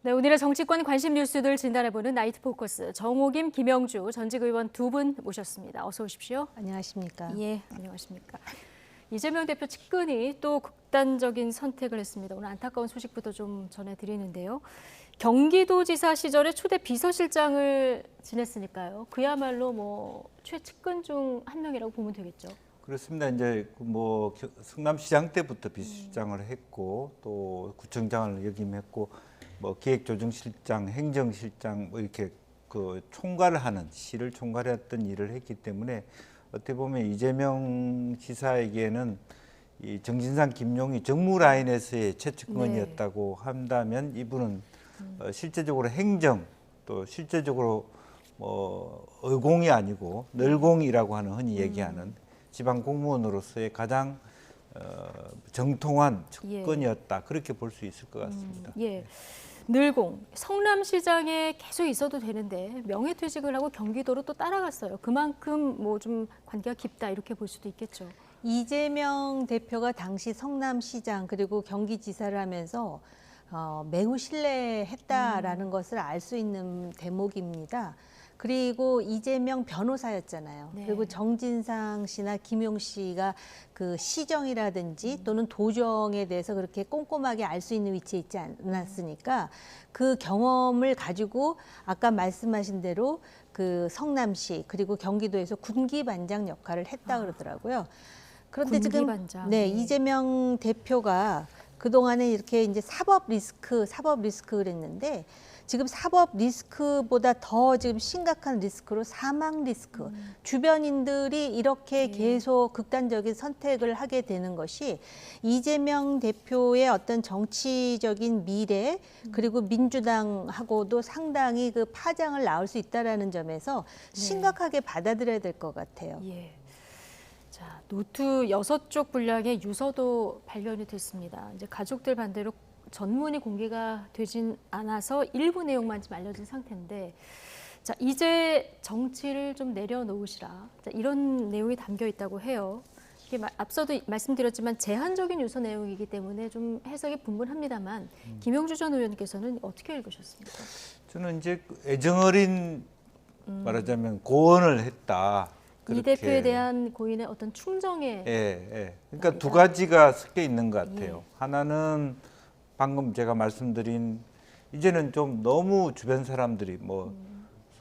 네, 오늘의 정치권 관심 뉴스들 진단해보는 나이트 포커스 정호김, 김영주 전직 의원 두 분 모셨습니다. 어서 오십시오. 안녕하십니까. 예, 안녕하십니까. 이재명 대표 측근이 또 극단적인 선택을 했습니다. 오늘 안타까운 소식부터 좀 전해드리는데요. 경기도지사 시절에 초대 비서실장을 지냈으니까요. 그야말로 뭐 최측근 중 한 명이라고 보면 되겠죠. 그렇습니다. 이제 뭐 성남시장 때부터 비서실장을 했고 또 구청장을 역임했고 뭐 기획조정실장, 행정실장 뭐 이렇게 그 총괄을 하는 시를 총괄했던 일을 했기 때문에 어떻게 보면 이재명 지사에게는 이 정진상, 김용희 정무 라인에서의 최측근이었다고 한다면 이분은 실제적으로 행정 또 실제적으로 뭐 의공이 아니고 널공이라고 하는 흔히 얘기하는 지방 공무원으로서의 가장 정통한 측근이었다 그렇게 볼 수 있을 것 같습니다. 예, 늘공 성남시장에 계속 있어도 되는데 명예퇴직을 하고 경기도로 또 따라갔어요. 그만큼 뭐 좀 관계가 깊다 이렇게 볼 수도 있겠죠. 이재명 대표가 당시 성남시장 그리고 경기지사를 하면서 매우 신뢰했다라는 것을 알 수 있는 대목입니다. 그리고 이재명 변호사였잖아요. 네. 그리고 정진상 씨나 김용 씨가 그 시정이라든지 또는 도정에 대해서 그렇게 꼼꼼하게 알 수 있는 위치에 있지 않았으니까 그 경험을 가지고 아까 말씀하신 대로 그 성남시 그리고 경기도에서 군기반장 역할을 했다 그러더라고요. 그런데 군기반장. 지금 네, 이재명 대표가 그동안에 이렇게 이제 사법 리스크 그랬는데 지금 사법 리스크보다 더 지금 심각한 리스크로 사망 리스크, 주변인들이 이렇게 계속 극단적인 선택을 하게 되는 것이 이재명 대표의 어떤 정치적인 미래 그리고 민주당하고도 상당히 그 파장을 낳을 수 있다라는 점에서 심각하게 받아들여야 될 것 같아요. 예. 자, 노트 6쪽 분량의 유서도 발견이 됐습니다. 이제 가족들 반대로 전문이 공개가 되진 않아서 일부 내용만 지금 알려진 상태인데, 자, 이제 정치를 좀 내려놓으시라. 자, 이런 내용이 담겨 있다고 해요. 이게 앞서도 말씀드렸지만 제한적인 유서 내용이기 때문에 좀 해석이 분분합니다만 김영주 전 의원께서는 어떻게 읽으셨습니까? 저는 이제 애정어린 말하자면 고언을 했다. 이 대표에 대한 고인의 어떤 충정에 그러니까 두 가지가 섞여 있는 것 같아요. 하나는 방금 제가 말씀드린 이제는 좀 너무 주변 사람들이 뭐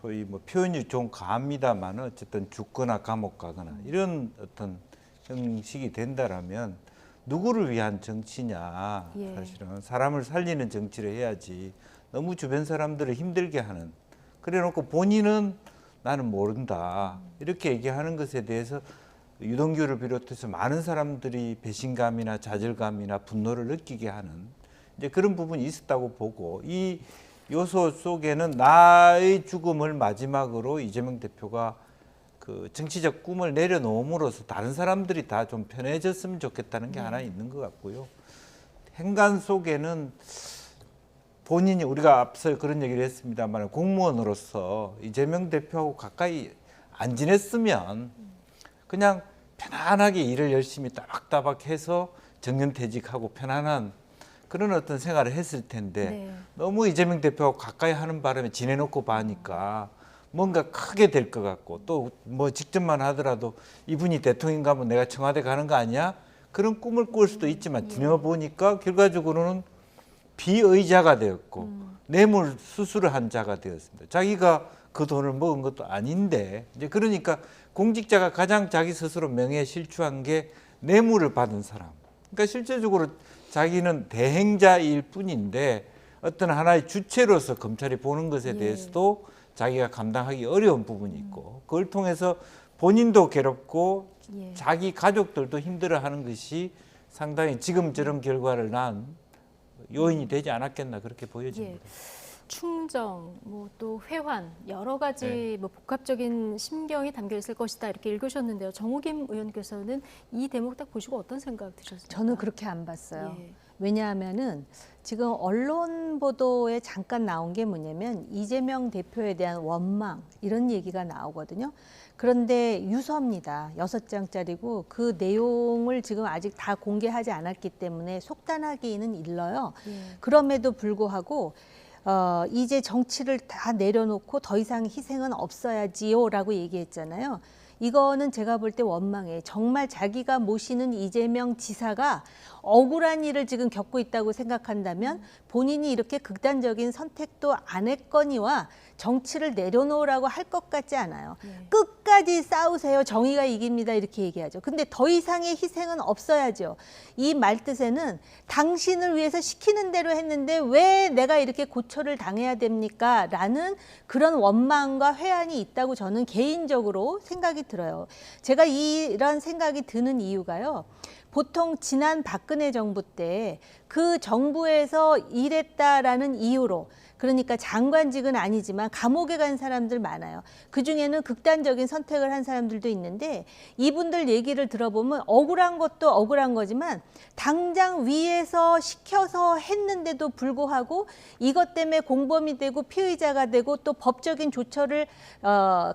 소위 뭐 표현이 좀 과합니다만 어쨌든 죽거나 감옥 가거나 이런 어떤 형식이 된다라면 누구를 위한 정치냐. 사실은 사람을 살리는 정치를 해야지 너무 주변 사람들을 힘들게 하는 그래 놓고 본인은 나는 모른다 이렇게 얘기하는 것에 대해서 유동규를 비롯해서 많은 사람들이 배신감이나 좌절감이나 분노를 느끼게 하는 이제 그런 부분이 있었다고 보고 이 요소 속에는 나의 죽음을 마지막으로 이재명 대표가 그 정치적 꿈을 내려놓음으로써 다른 사람들이 다 좀 편해졌으면 좋겠다는 게 하나 있는 것 같고요. 행간 속에는 본인이 우리가 앞서 그런 얘기를 했습니다만 공무원으로서 이재명 대표하고 가까이 안 지냈으면 그냥 편안하게 일을 열심히 따박따박해서 정년퇴직하고 편안한 그런 어떤 생활을 했을 텐데 너무 이재명 대표하고 가까이 하는 바람에 지내놓고 봐니까 뭔가 크게 될 것 같고 또 뭐 직접만 하더라도 이분이 대통령 가면 내가 청와대 가는 거 아니야? 그런 꿈을 꿀 수도 있지만 지내보니까 결과적으로는 비의자가 되었고 뇌물 수수를 한 자가 되었습니다. 자기가 그 돈을 먹은 것도 아닌데 이제 그러니까 공직자가 가장 자기 스스로 명예에 실추한 게 뇌물을 받은 사람. 그러니까 실제적으로 자기는 대행자일 뿐인데 어떤 하나의 주체로서 검찰이 보는 것에 대해서도 자기가 감당하기 어려운 부분이 있고 그걸 통해서 본인도 괴롭고 자기 가족들도 힘들어하는 것이 상당히 지금 저런 결과를 낳은 요인이 되지 않았겠나 그렇게 보여집니다. 충정, 뭐 또 회환 여러 가지 뭐 복합적인 심경이 담겨 있을 것이다 이렇게 읽으셨는데요. 정호김 의원께서는 이 대목 딱 보시고 어떤 생각 드셨습니까? 저는 그렇게 안 봤어요. 왜냐하면은 지금 언론 보도에 잠깐 나온 게 뭐냐면 이재명 대표에 대한 원망 이런 얘기가 나오거든요. 그런데 유서입니다. 6장짜리고 그 내용을 지금 아직 다 공개하지 않았기 때문에 속단하기는 일러요. 그럼에도 불구하고 이제 정치를 다 내려놓고 더 이상 희생은 없어야지요라고 얘기했잖아요. 이거는 제가 볼 때 원망해. 정말 자기가 모시는 이재명 지사가 억울한 일을 지금 겪고 있다고 생각한다면 본인이 이렇게 극단적인 선택도 안 했거니와 정치를 내려놓으라고 할 것 같지 않아요. 끝까지 싸우세요. 정의가 이깁니다. 이렇게 얘기하죠. 근데 더 이상의 희생은 없어야죠. 이 말뜻에는 당신을 위해서 시키는 대로 했는데 왜 내가 이렇게 고초를 당해야 됩니까? 라는 그런 원망과 회한이 있다고 저는 개인적으로 생각이 들어요. 제가 이런 생각이 드는 이유가요. 보통 지난 박근혜 정부 때 그 정부에서 일했다라는 이유로 그러니까 장관직은 아니지만 감옥에 간 사람들 많아요. 그중에는 극단적인 선택을 한 사람들도 있는데 이분들 얘기를 들어보면 억울한 것도 억울한 거지만 당장 위에서 시켜서 했는데도 불구하고 이것 때문에 공범이 되고 피의자가 되고 또 법적인 조처를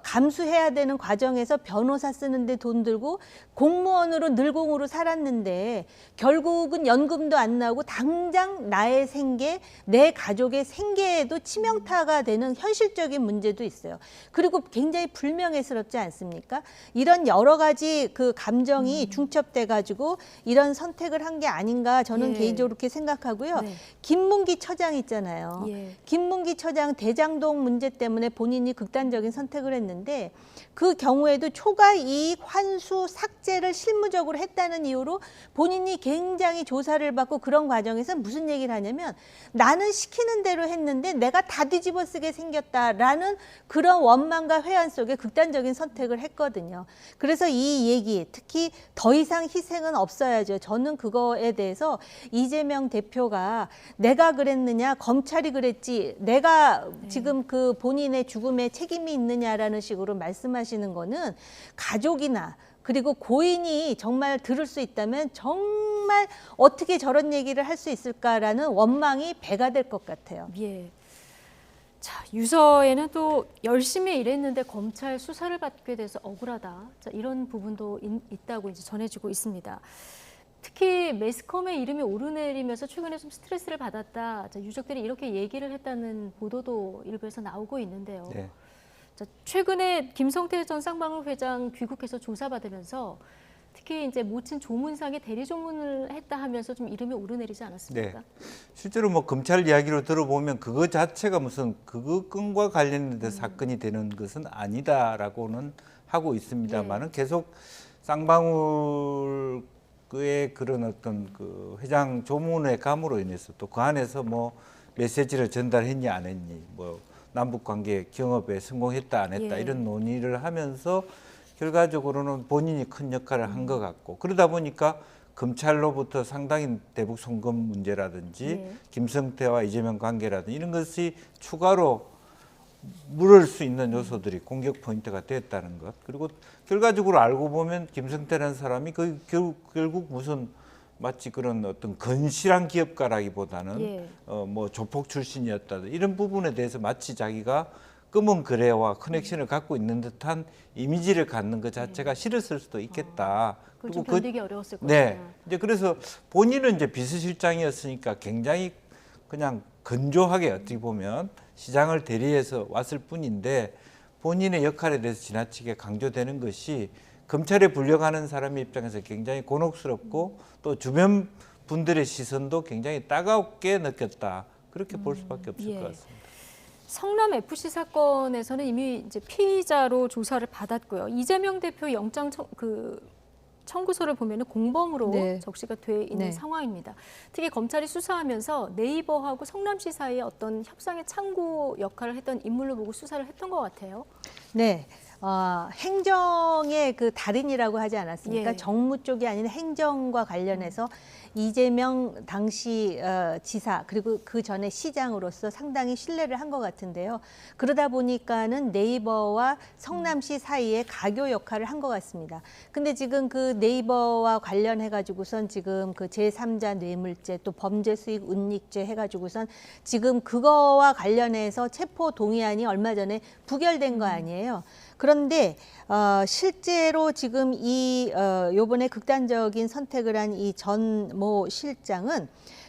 감수해야 되는 과정에서 변호사 쓰는데 돈 들고 공무원으로 늘공으로 살았는데 결국은 연금도 안 나오고 당장 나의 생계, 내 가족의 생계에도 치명타가 되는 현실적인 문제도 있어요. 그리고 굉장히 불명예스럽지 않습니까? 이런 여러 가지 그 감정이 중첩돼 가지고 이런 선택을 한 게 아닌가 저는 예. 개인적으로 그렇게 생각하고요. 네. 김문기 처장 있잖아요. 예. 김문기 처장 대장동 문제 때문에 본인이 극단적인 선택을 했는데 그 경우에도 초과 이익 환수 삭제를 실무적으로 했다는 이유로 본인이 굉장히 조사를 받고 그런 과정에서 무슨 얘기를 하냐면 나는 시키는 대로 했는데 내가 다 뒤집어 쓰게 생겼다라는 그런 원망과 회한 속에 극단적인 선택을 했거든요. 그래서 이 얘기 특히 더 이상 희생은 없어야죠. 저는 그거에 대해서 이재명 대표가 내가 그랬느냐 검찰이 그랬지 내가 지금 그 본인의 죽음에 책임이 있느냐라는 식으로 말씀하시는 거는 가족이나 그리고 고인이 정말 들을 수 있다면 정말 어떻게 저런 얘기를 할 수 있을까라는 원망이 배가 될 것 같아요. 예. 자, 유서에는 또 열심히 일했는데 검찰 수사를 받게 돼서 억울하다. 자, 이런 부분도 있다고 이제 전해지고 있습니다. 특히 매스컴의 이름이 오르내리면서 최근에 좀 스트레스를 받았다. 자, 유족들이 이렇게 얘기를 했다는 보도도 일부에서 나오고 있는데요. 네. 자, 최근에 김성태 전 쌍방울 회장 귀국해서 조사받으면서 특히 이제 모친 조문상에 대리 조문을 했다 하면서 좀 이름이 오르내리지 않았습니까? 네. 실제로 뭐 검찰 이야기로 들어보면 그거 자체가 무슨 그거 건과 관련된 사건이 되는 것은 아니다라고는 하고 있습니다만은 계속 쌍방울의 그런 어떤 그 회장 조문의 감으로 인해서 또 그 안에서 뭐 메시지를 전달했냐 안 했니 뭐 남북 관계 경업에 성공했다 안 했다 예. 이런 논의를 하면서 결과적으로는 본인이 큰 역할을 한 것 같고 그러다 보니까 검찰로부터 상당히 대북 송금 문제라든지 예. 김성태와 이재명 관계라든지 이런 것이 추가로 물을 수 있는 요소들이 공격 포인트가 됐다는 것 그리고 결과적으로 알고 보면 김성태라는 사람이 그 결국 무슨 마치 그런 어떤 건실한 기업가라기보다는 예. 뭐 조폭 출신이었다 이런 부분에 대해서 마치 자기가 검은 거래와 커넥션을 갖고 있는 듯한 이미지를 갖는 것 자체가 싫었을 수도 있겠다. 그걸 좀 그리고 견디기 어려웠을 네, 것이다. 이제 그래서 본인은 이제 비서실장이었으니까 굉장히 그냥 건조하게 어떻게 보면 시장을 대리해서 왔을 뿐인데 본인의 역할에 대해서 지나치게 강조되는 것이 검찰에 불려가는 사람의 입장에서 굉장히 곤혹스럽고 또 주변 분들의 시선도 굉장히 따갑게 느꼈다. 그렇게 볼 수밖에 없을 예. 것 같습니다. 성남 FC 사건에서는 이미 이제 피의자로 조사를 받았고요. 이재명 대표 영장 청구서를 보면은 공범으로 네. 적시가 돼 있는 네. 상황입니다. 특히 검찰이 수사하면서 네이버하고 성남시 사이에 어떤 협상의 창구 역할을 했던 인물로 보고 수사를 했던 것 같아요. 네. 행정의 그 달인이라고 하지 않았습니까? 예. 정무 쪽이 아닌 행정과 관련해서 이재명 당시 지사 그리고 그 전에 시장으로서 상당히 신뢰를 한 것 같은데요. 그러다 보니까는 네이버와 성남시 사이에 가교 역할을 한 것 같습니다. 근데 지금 그 네이버와 관련해 가지고선 지금 그 제3자 뇌물죄 또 범죄 수익 은닉죄 해가지고선 지금 그거와 관련해서 체포 동의안이 얼마 전에 부결된 거 아니에요. 그런데 실제로 지금 이 요번에 극단적인 선택을 한 이 전 모 실장은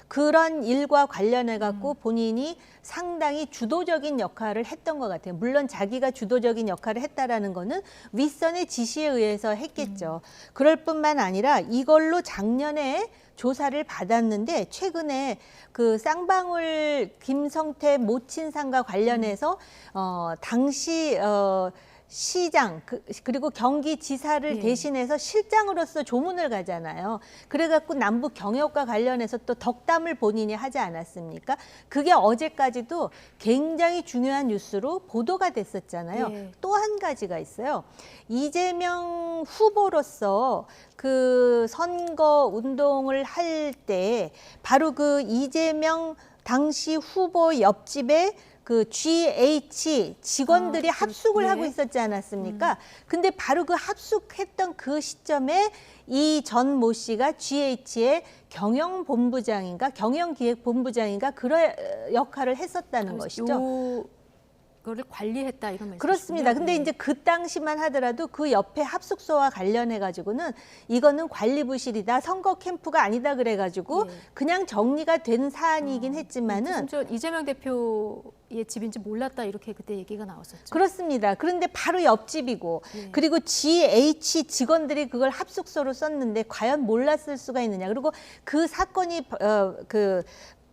그런 일과 관련해 갖고 본인이 상당히 주도적인 역할을 했던 것 같아요. 물론 자기가 주도적인 역할을 했다라는 거는 윗선의 지시에 의해서 했겠죠. 그럴 뿐만 아니라 이걸로 작년에 조사를 받았는데 최근에 그 쌍방울 김성태 모친상과 관련해서 당시 시장 그리고 경기지사를 대신해서 실장으로서 조문을 가잖아요. 그래갖고 남북 경협과 관련해서 또 덕담을 본인이 하지 않았습니까? 그게 어제까지도 굉장히 중요한 뉴스로 보도가 됐었잖아요. 예. 또 한 가지가 있어요. 이재명 후보로서 그 선거 운동을 할 때 바로 그 이재명 당시 후보 옆집에 그 GH 직원들이 합숙을 예. 하고 있었지 않았습니까? 근데 바로 그 합숙했던 그 시점에 이 전 모 씨가 GH의 경영본부장인가 경영기획본부장인가 그런 역할을 했었다는 것이죠. 요거를 관리했다 이런 말씀이시군요. 그렇습니다. 근데 네. 이제 그 당시만 하더라도 그 옆에 합숙소와 관련해 가지고는 이거는 관리부실이다, 선거 캠프가 아니다 그래 가지고 예. 그냥 정리가 된 사안이긴 했지만은 심지어 이재명 대표의 집인지 몰랐다 이렇게 그때 얘기가 나왔었죠. 그렇습니다. 그런데 바로 옆집이고 예. 그리고 GH 직원들이 그걸 합숙소로 썼는데 과연 몰랐을 수가 있느냐. 그리고 그 사건이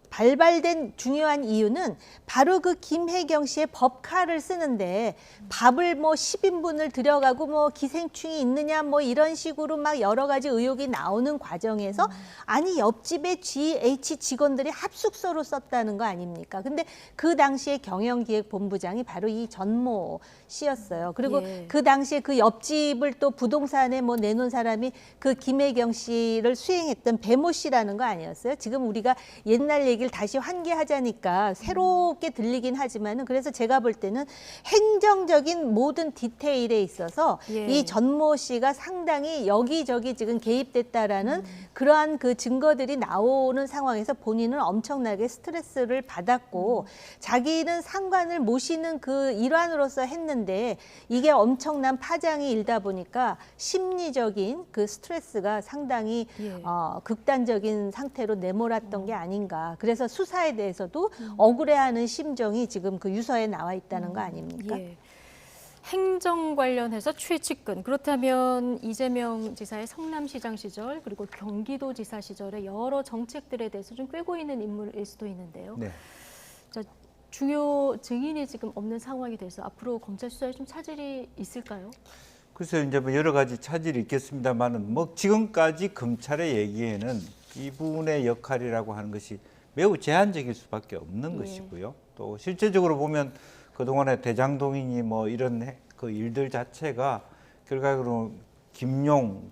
발발된 중요한 이유는 바로 그 김혜경 씨의 법카를 쓰는데 밥을 뭐 10인분을 들여가고 뭐 기생충이 있느냐 뭐 이런 식으로 막 여러 가지 의혹이 나오는 과정에서 아니 옆집에 GH 직원들이 합숙소로 썼다는 거 아닙니까? 근데 그 당시에 경영기획본부장이 바로 이 전모 씨였어요. 그리고 예. 그 당시에 그 옆집을 또 부동산에 뭐 내놓은 사람이 그 김혜경 씨를 수행했던 배모 씨라는 거 아니었어요? 지금 우리가 옛날 얘기를 다시 환기하자니까 새롭게 들리긴 하지만은 그래서 제가 볼 때는 행정적인 모든 디테일에 있어서 예. 이 전모 씨가 상당히 여기저기 지금 개입됐다라는 그러한 그 증거들이 나오는 상황에서 본인은 엄청나게 스트레스를 받았고 자기는 상관을 모시는 그 일환으로서 했는데 이게 엄청난 파장이 일다 보니까 심리적인 그 스트레스가 상당히 예. 극단적인 상태로 내몰았던 게 아닌가. 그래서 수사에 대해서도 억울해하는 심정이 지금 그 유서에 나와 있다는 거 아닙니까? 예. 행정 관련해서 최측근 그렇다면 이재명 지사의 성남시장 시절 그리고 경기도지사 시절의 여러 정책들에 대해서 좀 꿰고 있는 인물일 수도 있는데요. 네. 자, 중요 증인이 지금 없는 상황이 돼서 앞으로 검찰 수사에 좀 차질이 있을까요? 글쎄요, 이제 뭐 여러 가지 차질이 있겠습니다만은 뭐 지금까지 검찰의 얘기에는 이분의 역할이라고 하는 것이 매우 제한적일 수밖에 없는 것이고요. 또 실제적으로 보면 그동안의 대장동이니 뭐 이런 그 일들 자체가 결과적으로 김용,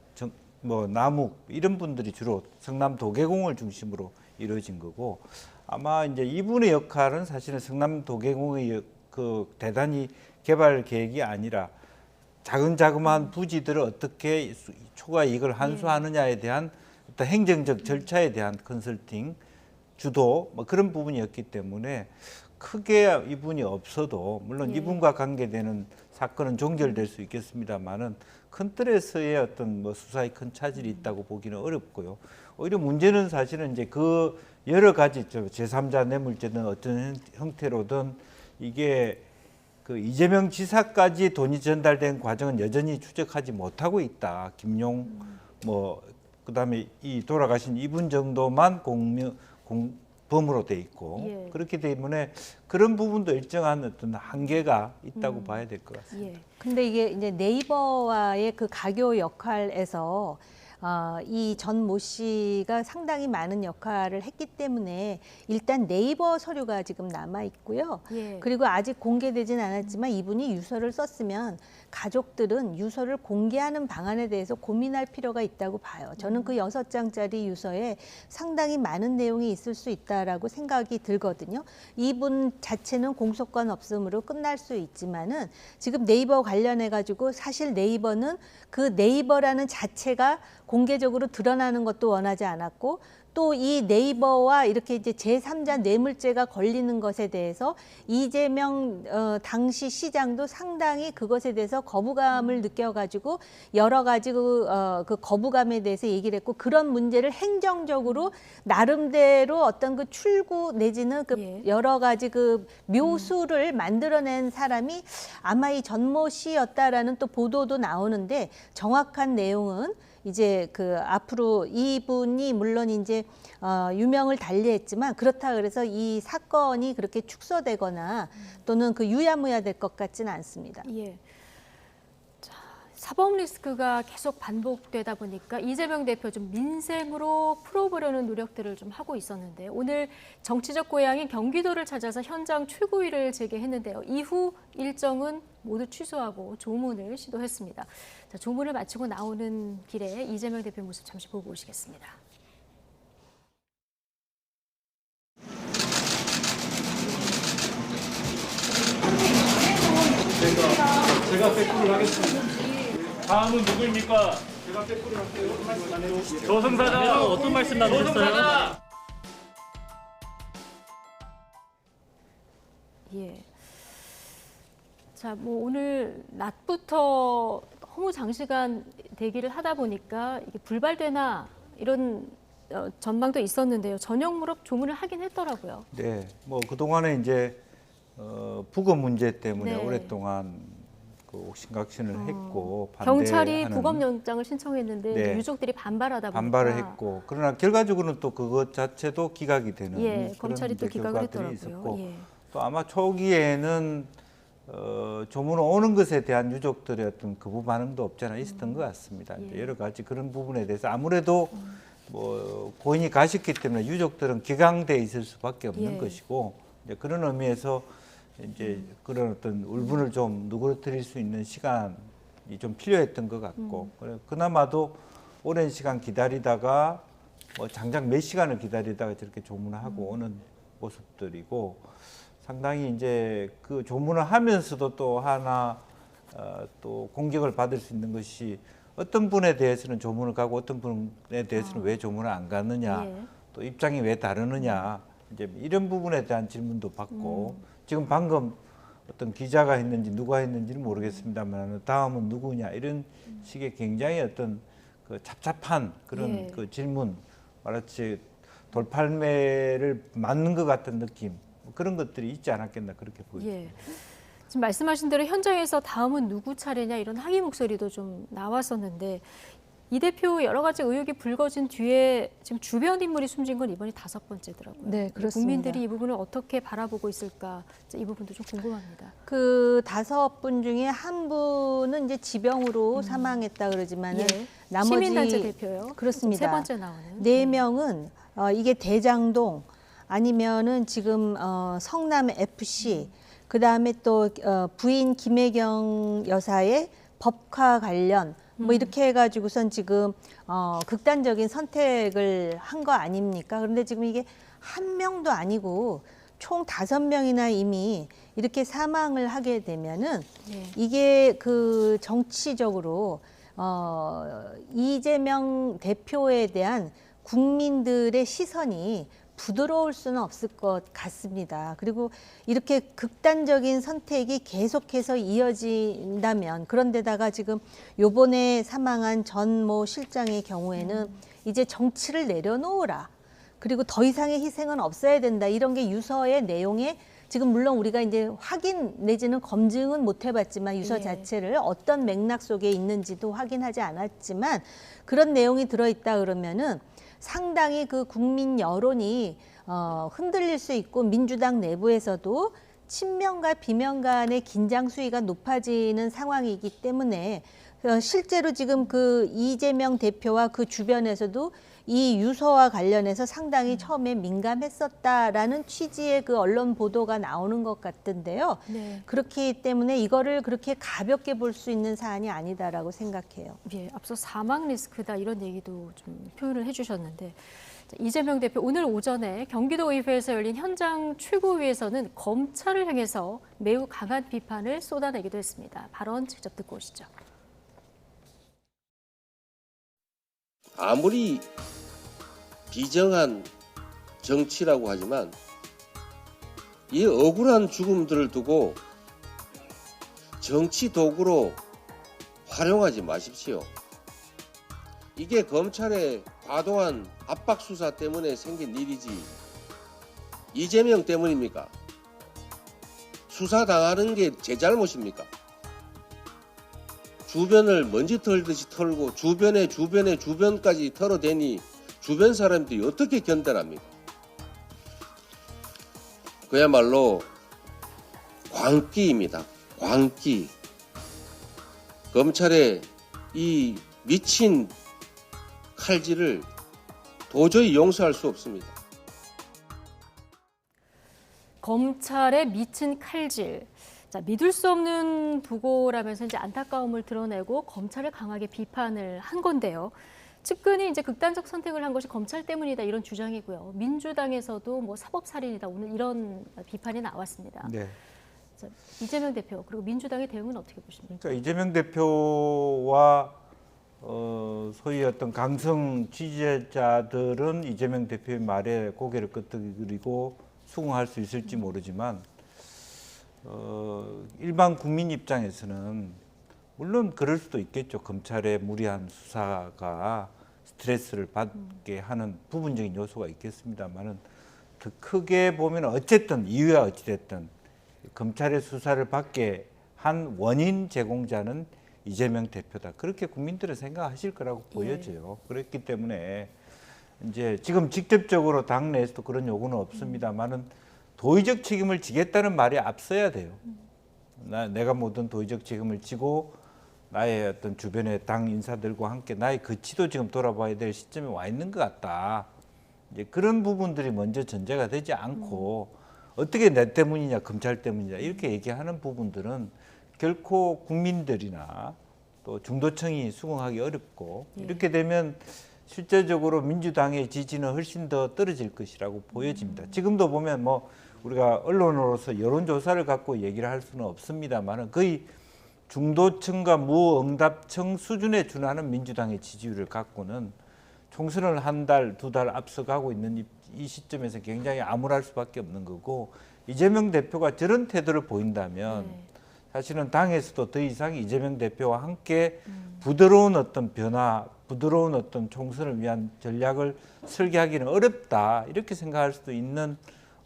뭐 남욱 이런 분들이 주로 성남 도계공을 중심으로 이루어진 거고 아마 이제 이분의 역할은 사실은 성남 도계공의 그 대단히 개발 계획이 아니라 자그마한 부지들을 어떻게 초과 이익을 환수하느냐에 대한 어떤 행정적 절차에 대한 컨설팅 주도 뭐 그런 부분이었기 때문에 크게 이분이 없어도 물론 이분과 관계되는 사건은 종결될 수 있겠습니다만은 큰 틀에서의 어떤 뭐 수사에 큰 차질이 있다고 보기는 어렵고요. 오히려 문제는 사실은 이제 그 여러 가지 제3자 뇌물죄든 어떤 형태로든 이게 그 이재명 지사까지 돈이 전달된 과정은 여전히 추적하지 못하고 있다. 김용 뭐 그다음에 이 돌아가신 이분 정도만 범으로 돼 있고 예. 그렇기 때문에 그런 부분도 일정한 어떤 한계가 있다고 봐야 될 것 같습니다. 예. 근데 이게 이제 네이버와의 그 가교 역할에서 이 전 모 씨가 상당히 많은 역할을 했기 때문에 일단 네이버 서류가 지금 남아 있고요. 예. 그리고 아직 공개되진 않았지만 이분이 유서를 썼으면 가족들은 유서를 공개하는 방안에 대해서 고민할 필요가 있다고 봐요. 저는 그 6장짜리 유서에 상당히 많은 내용이 있을 수 있다라고 생각이 들거든요. 이분 자체는 공소권 없음으로 끝날 수 있지만은 지금 네이버 관련해 가지고 사실 네이버는 그 네이버라는 자체가 공개적으로 드러나는 것도 원하지 않았고 또 이 네이버와 이렇게 이제 제3자 뇌물죄가 걸리는 것에 대해서 이재명 당시 시장도 상당히 그것에 대해서 거부감을 느껴가지고 여러 가지 그 거부감에 대해서 얘기를 했고, 그런 문제를 행정적으로 나름대로 어떤 그 출구 내지는 그 예. 여러 가지 그 묘수를 만들어낸 사람이 아마 이 전모 씨였다라는 또 보도도 나오는데, 정확한 내용은 이제 그 앞으로 이분이 물론 이제 유명을 달리했지만, 그렇다 그래서 이 사건이 그렇게 축소되거나 또는 그 유야무야 될 것 같지는 않습니다. 예. 자, 사법 리스크가 계속 반복되다 보니까 이재명 대표 좀 민생으로 풀어보려는 노력들을 좀 하고 있었는데, 오늘 정치적 고향인 경기도를 찾아서 현장 출구위를 재개했는데요. 이후 일정은 모두 취소하고 조문을 시도했습니다. 자, 조문을 마치고 나오는 길에 이재명 대표 모습 잠시 보고 오시겠습니다. 제가 백구를 하겠습니다. 다음은 누구입니까? 제가 백구를 할게요. 조승사장 어떤 말씀 나누셨어요? 예. 자, 뭐 오늘 낮부터 너무 장시간 대기를 하다 보니까 이게 불발되나 이런 전망도 있었는데요. 저녁 무렵 조문을 하긴 했더라고요. 네, 뭐 그동안에 이제 부검 문제 때문에 네. 오랫동안 그 옥신각신을 했고 경찰이 반대하는 부검영장을 신청했는데 네. 유족들이 반발하다 보니까 반발을 했고, 그러나 결과적으로는 또 그것 자체도 기각이 되는 예, 그런 검찰이 또 이제 기각을 결과들이 했더라고요. 있었고, 예. 또 아마 초기에는 조문 오는 것에 대한 유족들의 어떤 거부 반응도 없잖아 있었던 것 같습니다. 이제 예. 여러 가지 그런 부분에 대해서 아무래도 뭐 고인이 가셨기 때문에 유족들은 기강돼 있을 수밖에 없는 예. 것이고, 이제 그런 의미에서 이제 그런 어떤 울분을 좀 누그러뜨릴 수 있는 시간이 좀 필요했던 것 같고, 그래 그나마도 오랜 시간 기다리다가 뭐 장장 몇 시간을 기다리다가 저렇게 조문하고 오는 모습들이고, 상당히 이제 그 조문을 하면서도 또 하나 또 공격을 받을 수 있는 것이, 어떤 분에 대해서는 조문을 가고 어떤 분에 대해서는 왜 조문을 안 가느냐, 예. 또 입장이 왜 다르느냐, 이제 이런 부분에 대한 질문도 받고, 지금 방금 어떤 기자가 했는지 누가 했는지는 모르겠습니다만 다음은 누구냐 이런 식의 굉장히 어떤 그 잡잡한 그런 예. 그 질문, 마치 돌팔매를 맞는 것 같은 느낌, 그런 것들이 있지 않았겠나 그렇게 보입니다. 예. 지금 말씀하신 대로 현장에서 다음은 누구 차례냐 이런 항의 목소리도 좀 나왔었는데, 이 대표 여러 가지 의혹이 불거진 뒤에 지금 주변 인물이 숨진 건 이번이 5번째더라고요. 네, 그렇습니다. 국민들이 이 부분을 어떻게 바라보고 있을까, 이 부분도 좀 궁금합니다. 그 5분 중에 한 분은 이제 지병으로 사망했다 그러지만은 예. 나머지 시민단체 대표요. 그렇습니다. 세 번째 나오는. 4명은 이게 대장동 아니면은 지금 성남 FC, 그 다음에 또 부인 김혜경 여사의 법화 관련 뭐 이렇게 해가지고선 지금 극단적인 선택을 한 거 아닙니까? 그런데 지금 이게 한 명도 아니고 총 5명이나 이미 이렇게 사망을 하게 되면은 네. 이게 그 정치적으로 이재명 대표에 대한 국민들의 시선이 부드러울 수는 없을 것 같습니다. 그리고 이렇게 극단적인 선택이 계속해서 이어진다면, 그런데다가 지금 요번에 사망한 전모 실장의 경우에는 이제 정치를 내려놓으라, 그리고 더 이상의 희생은 없어야 된다, 이런 게 유서의 내용에 지금 물론 우리가 이제 확인 내지는 검증은 못 해봤지만 유서 예. 자체를 어떤 맥락 속에 있는지도 확인하지 않았지만 그런 내용이 들어있다 그러면은 상당히 그 국민 여론이 흔들릴 수 있고, 민주당 내부에서도 친명과 비명 간의 긴장 수위가 높아지는 상황이기 때문에 실제로 지금 그 이재명 대표와 그 주변에서도 이 유서와 관련해서 상당히 처음에 민감했었다라는 취지의 그 언론 보도가 나오는 것 같던데요. 네. 그렇기 때문에 이거를 그렇게 가볍게 볼 수 있는 사안이 아니다라고 생각해요. 예, 앞서 사망 리스크다 이런 얘기도 좀 표현을 해주셨는데, 자, 이재명 대표 오늘 오전에 경기도의회에서 열린 현장 최고위에서는 검찰을 향해서 매우 강한 비판을 쏟아내기도 했습니다. 발언 직접 듣고 오시죠. 아무리 비정한 정치라고 하지만 이 억울한 죽음들을 두고 정치 도구로 활용하지 마십시오. 이게 검찰의 과도한 압박 수사 때문에 생긴 일이지 이재명 때문입니까? 수사당하는 게 제 잘못입니까? 주변을 먼지 털듯이 털고 주변까지 털어대니 주변 사람들이 어떻게 견뎌합니까? 그야말로 광기입니다. 광기. 검찰의 이 미친 칼질을 도저히 용서할 수 없습니다. 검찰의 미친 칼질. 자, 믿을 수 없는 부고라면서 이제 안타까움을 드러내고 검찰을 강하게 비판을 한 건데요. 측근이 이제 극단적 선택을 한 것이 검찰 때문이다 이런 주장이고요. 민주당에서도 뭐 사법살인이다 오늘 이런 비판이 나왔습니다. 네. 자, 이재명 대표 그리고 민주당의 대응은 어떻게 보십니까? 그러니까 이재명 대표와 소위 어떤 강성 지지자들은 이재명 대표의 말에 고개를 끄덕이고 수긍할 수 있을지 모르지만 일반 국민 입장에서는 물론 그럴 수도 있겠죠. 검찰의 무리한 수사가 스트레스를 받게 하는 부분적인 요소가 있겠습니다만은 더 크게 보면 어쨌든 이유야 어찌됐든 검찰의 수사를 받게 한 원인 제공자는 이재명 대표다. 그렇게 국민들은 생각하실 거라고 보여져요. 그렇기 때문에 이제 지금 직접적으로 당내에서도 그런 요구는 없습니다만은 도의적 책임을 지겠다는 말이 앞서야 돼요. 내가 모든 도의적 책임을 지고 나의 어떤 주변의 당 인사들과 함께 나의 거치도 지금 돌아봐야 될 시점에 와 있는 것 같다. 이제 그런 부분들이 먼저 전제가 되지 않고 어떻게 내 때문이냐, 검찰 때문이냐 이렇게 얘기하는 부분들은 결코 국민들이나 또 중도층이 수긍하기 어렵고 이렇게 되면 실제적으로 민주당의 지지는 훨씬 더 떨어질 것이라고 보여집니다. 지금도 보면 뭐 우리가 언론으로서 여론조사를 갖고 얘기를 할 수는 없습니다만 거의 중도층과 무응답층 수준에 준하는 민주당의 지지율을 갖고는 총선을 한 달, 두 달 앞서가고 있는 이 시점에서 굉장히 암울할 수밖에 없는 거고 이재명 대표가 저런 태도를 보인다면 사실은 당에서도 더 이상 이재명 대표와 함께 부드러운 어떤 변화, 부드러운 어떤 총선을 위한 전략을 설계하기는 어렵다 이렇게 생각할 수도 있는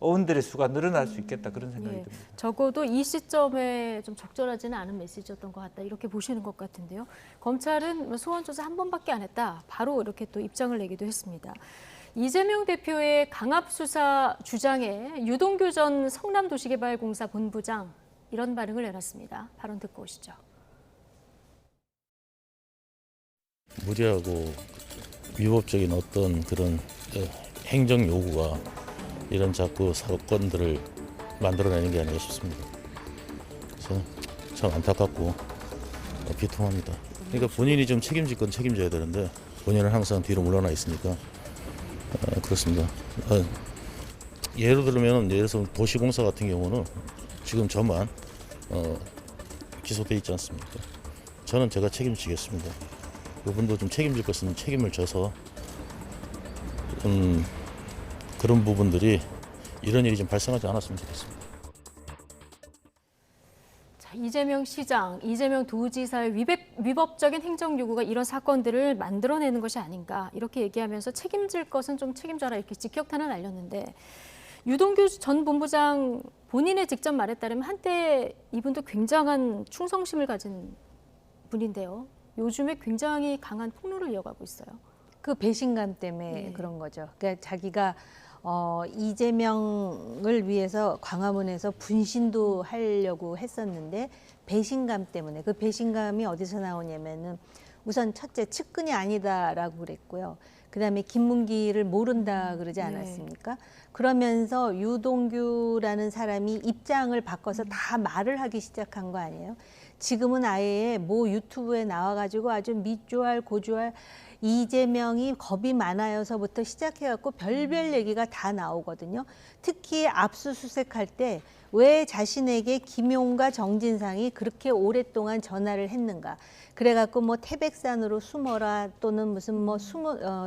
의원들의 수가 늘어날 수 있겠다 그런 생각이 듭니다. 적어도 이 시점에 좀 적절하지는 않은 메시지였던 것 같다 이렇게 보시는 것 같은데요. 검찰은 소환 조사 한 번밖에 안 했다. 바로 이렇게 또 입장을 내기도 했습니다. 이재명 대표의 강압 수사 주장에 유동규 전 성남도시개발공사 본부장 이런 반응을 내놨습니다. 발언 듣고 오시죠. 무리하고 위법적인 어떤 그런 행정 요구가 이런 자꾸 사건들을 만들어내는 게 아닌가 싶습니다. 그래서 참 안타깝고 비통합니다. 그러니까 본인이 좀 책임질 건 책임져야 되는데 본인은 항상 뒤로 물러나 있으니까 그렇습니다. 예를 들어서 도시공사 같은 경우는 지금 저만 기소돼 있지 않습니까? 저는 제가 책임지겠습니다. 그분도 좀 책임질 것은 책임을 져서 그런 부분들이 이런 일이 좀 발생하지 않았으면 좋겠습니다. 자, 이재명 시장, 이재명 도지사의 위법적인 행정 요구가 이런 사건들을 만들어내는 것이 아닌가 이렇게 얘기하면서 책임질 것은 좀 책임져라 이렇게 직격탄을 날렸는데 유동규 전 본부장 본인의 직접 말에 따르면 한때 이분도 굉장한 충성심을 가진 분인데요. 요즘에 굉장히 강한 폭로를 이어가고 있어요. 그 배신감 때문에 그런 거죠. 그러니까 자기가 이재명을 위해서 광화문에서 분신도 하려고 했었는데 배신감 때문에 그 배신감이 어디서 나오냐면은 우선 첫째 측근이 아니다라고 그랬고요. 그다음에 김문기를 모른다 그러지 않았습니까? 그러면서 유동규라는 사람이 입장을 바꿔서 다 말을 하기 시작한 거 아니에요? 지금은 아예 모 유튜브에 나와가지고 아주 밑조알 고조알 이재명이 겁이 많아요서부터 시작해갖고 별별 얘기가 다 나오거든요. 특히 압수수색할 때 왜 자신에게 김용과 정진상이 그렇게 오랫동안 전화를 했는가. 그래갖고 뭐 태백산으로 숨어라 또는 무슨 뭐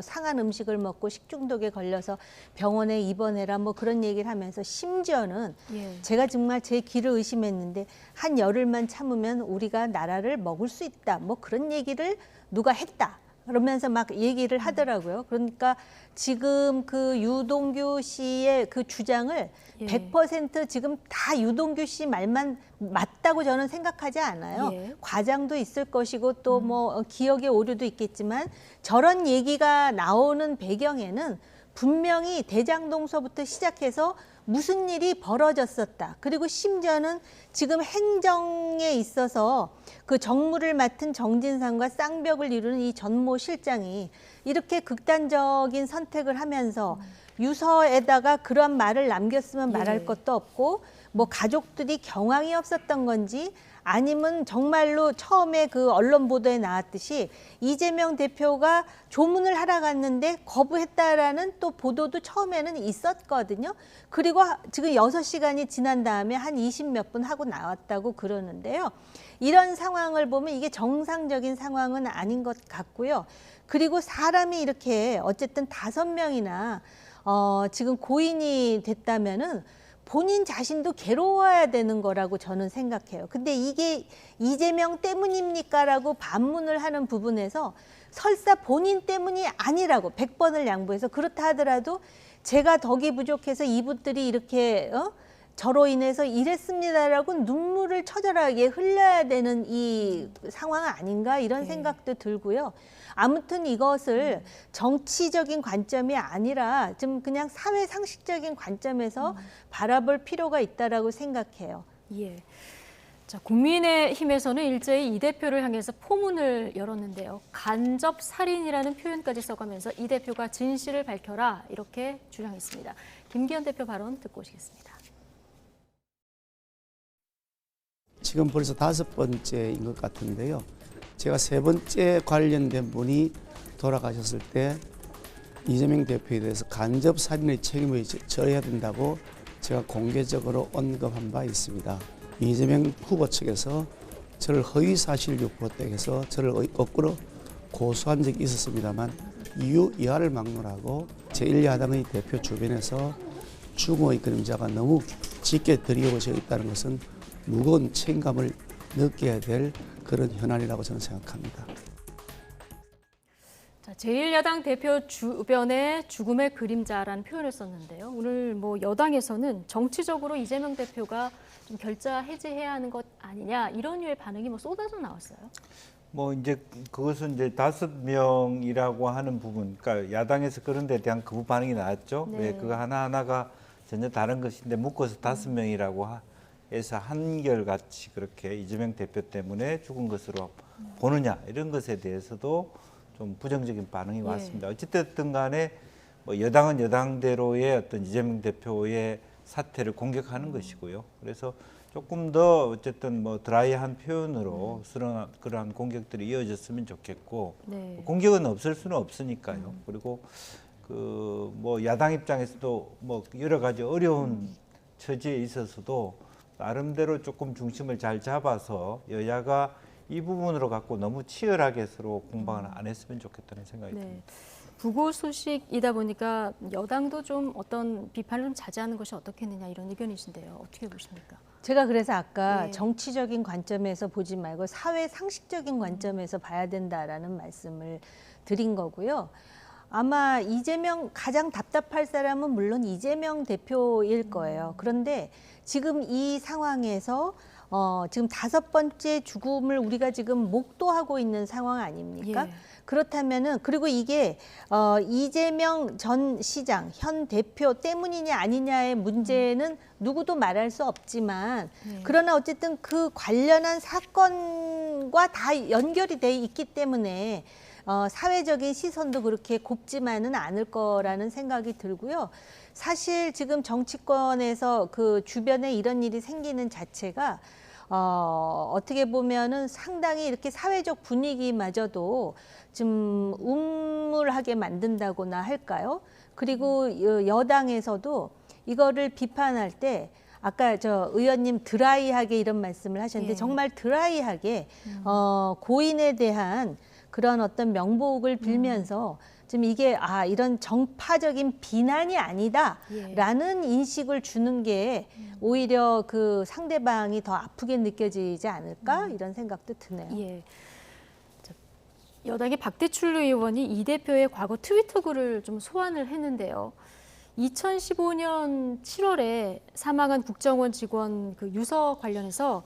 상한 음식을 먹고 식중독에 걸려서 병원에 입원해라 뭐 그런 얘기를 하면서 심지어는 예. 제가 정말 제 귀를 의심했는데 한 열흘만 참으면 우리가 나라를 먹을 수 있다 뭐 그런 얘기를 누가 했다. 그러면서 막 얘기를 하더라고요. 그러니까 지금 그 유동규 씨의 그 주장을 예. 100% 지금 다 유동규 씨 말만 맞다고 저는 생각하지 않아요. 예. 과장도 있을 것이고 또 뭐 기억의 오류도 있겠지만 저런 얘기가 나오는 배경에는 분명히 대장동서부터 시작해서 무슨 일이 벌어졌었다. 그리고 심지어는 지금 행정에 있어서 그 정무를 맡은 정진상과 쌍벽을 이루는 이 전모 실장이 이렇게 극단적인 선택을 하면서 유서에다가 그런 말을 남겼으면 말할 예. 것도 없고 뭐 가족들이 경황이 없었던 건지 아니면 정말로 처음에 그 언론 보도에 나왔듯이 이재명 대표가 조문을 하러 갔는데 거부했다라는 또 보도도 처음에는 있었거든요. 그리고 지금 6시간이 지난 다음에 한 20몇 분 하고 나왔다고 그러는데요. 이런 상황을 보면 이게 정상적인 상황은 아닌 것 같고요. 그리고 사람이 이렇게 어쨌든 5명이나 지금 고인이 됐다면은 본인 자신도 괴로워야 되는 거라고 저는 생각해요. 근데 이게 이재명 때문입니까라고 반문을 하는 부분에서 설사 본인 때문이 아니라고 100번을 양보해서 그렇다 하더라도 제가 덕이 부족해서 이분들이 이렇게 저로 인해서 이랬습니다라고 눈물을 처절하게 흘려야 되는 이 상황 아닌가 이런 네. 생각도 들고요. 아무튼 이것을 정치적인 관점이 아니라 좀 그냥 사회 상식적인 관점에서 바라볼 필요가 있다라고 생각해요. 예. 자, 국민의힘에서는 일제히 이 대표를 향해서 포문을 열었는데요. 간접 살인이라는 표현까지 써가면서 이 대표가 진실을 밝혀라 이렇게 주장했습니다. 김기현 대표 발언 듣고 오시겠습니다. 지금 벌써 5번째인 것 같은데요. 제가 3번째 관련된 분이 돌아가셨을 때 이재명 대표에 대해서 간접 살인의 책임을 져야 된다고 제가 공개적으로 언급한 바 있습니다. 이재명 후보 측에서 저를 허위사실 유포돼서 저를 거꾸로 고소한 적이 있었습니다만 이하를 막론하고 제1야당의 대표 주변에서 죽음의 그림자가 너무 짙게 드리워져 있다는 것은 무거운 책임감을 느껴야 될 그런 현안이라고 저는 생각합니다. 자, 제1야당 대표 주변에 죽음의 그림자라는 표현을 썼는데요. 오늘 뭐 여당에서는 정치적으로 이재명 대표가 좀 결자 해지해야 하는 것 아니냐 이런 류의 반응이 뭐 쏟아져 나왔어요. 뭐 이제 그것은 이제 5명이라고 하는 부분, 그러니까 야당에서 그런 데 대한 그 반응이 나왔죠. 네. 왜 그거 하나하나가 전혀 다른 것인데 묶어서 5명이라고 해서 한결같이 그렇게 이재명 대표 때문에 죽은 것으로 보느냐 이런 것에 대해서도 좀 부정적인 반응이 왔습니다. 어찌됐든 간에 뭐 여당은 여당대로의 어떤 이재명 대표의 사태를 공격하는 것이고요. 그래서 조금 더 어쨌든 뭐 드라이한 표현으로 그러한 공격들이 이어졌으면 좋겠고 네. 공격은 없을 수는 없으니까요. 그리고 그 뭐 야당 입장에서도 뭐 여러 가지 어려운 처지에 있어서도 나름대로 조금 중심을 잘 잡아서 여야가 이 부분으로 갖고 너무 치열하게 서로 공방을 안 했으면 좋겠다는 생각이 네. 듭니다. 부고 소식이다 보니까 여당도 좀 어떤 비판을 좀 자제하는 것이 어떻겠느냐 이런 의견이신데요. 어떻게 보십니까? 제가 그래서 아까 네. 정치적인 관점에서 보지 말고 사회 상식적인 관점에서 봐야 된다라는 말씀을 드린 거고요. 아마 이재명 가장 답답할 사람은 물론 이재명 대표일 거예요. 그런데 지금 이 상황에서 지금 5번째 죽음을 우리가 지금 목도하고 있는 상황 아닙니까? 예. 그렇다면은 그리고 이게 이재명 전 시장 현 대표 때문이냐 아니냐의 문제는 누구도 말할 수 없지만 네. 그러나 어쨌든 그 관련한 사건과 다 연결이 돼 있기 때문에 사회적인 시선도 그렇게 곱지만은 않을 거라는 생각이 들고요. 사실 지금 정치권에서 그 주변에 이런 일이 생기는 자체가 어떻게 보면은 상당히 이렇게 사회적 분위기마저도 좀 우물하게 만든다고나 할까요? 그리고 여당에서도 이거를 비판할 때 아까 저 의원님 드라이하게 이런 말씀을 하셨는데 예. 정말 드라이하게 고인에 대한 그런 어떤 명복을 빌면서 지금 이게 이런 정파적인 비난이 아니다라는 인식을 주는 게 오히려 그 상대방이 더 아프게 느껴지지 않을까 이런 생각도 드네요. 예. 자, 여당의 박대출 의원이 이 대표의 과거 트위터 글을 좀 소환을 했는데요. 2015년 7월에 사망한 국정원 직원 그 유서 관련해서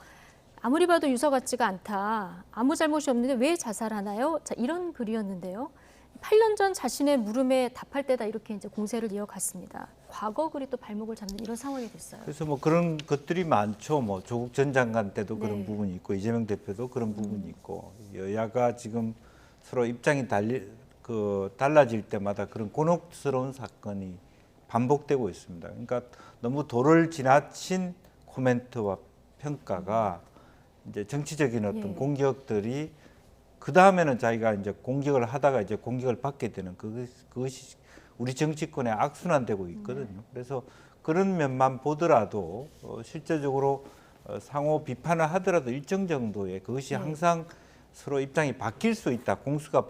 아무리 봐도 유서 같지가 않다. 아무 잘못이 없는데 왜 자살하나요? 자, 이런 글이었는데요. 8년 전 자신의 물음에 답할 때다 이렇게 이제 공세를 이어갔습니다. 과거 글이 또 발목을 잡는 이런 상황이 됐어요. 그래서 뭐 그런 것들이 많죠. 뭐 조국 전 장관 때도 네. 그런 부분이 있고 이재명 대표도 그런 부분이 있고 여야가 지금 서로 입장이 달라질 때마다 그런 곤혹스러운 사건이 반복되고 있습니다. 그러니까 너무 도를 지나친 코멘트와 평가가 이제 정치적인 어떤 예. 공격들이 그 다음에는 자기가 이제 공격을 하다가 이제 공격을 받게 되는 그것이 우리 정치권에 악순환되고 있거든요. 그래서 그런 면만 보더라도 실제적으로 상호 비판을 하더라도 일정 정도의 그것이 항상 서로 입장이 바뀔 수 있다, 공수가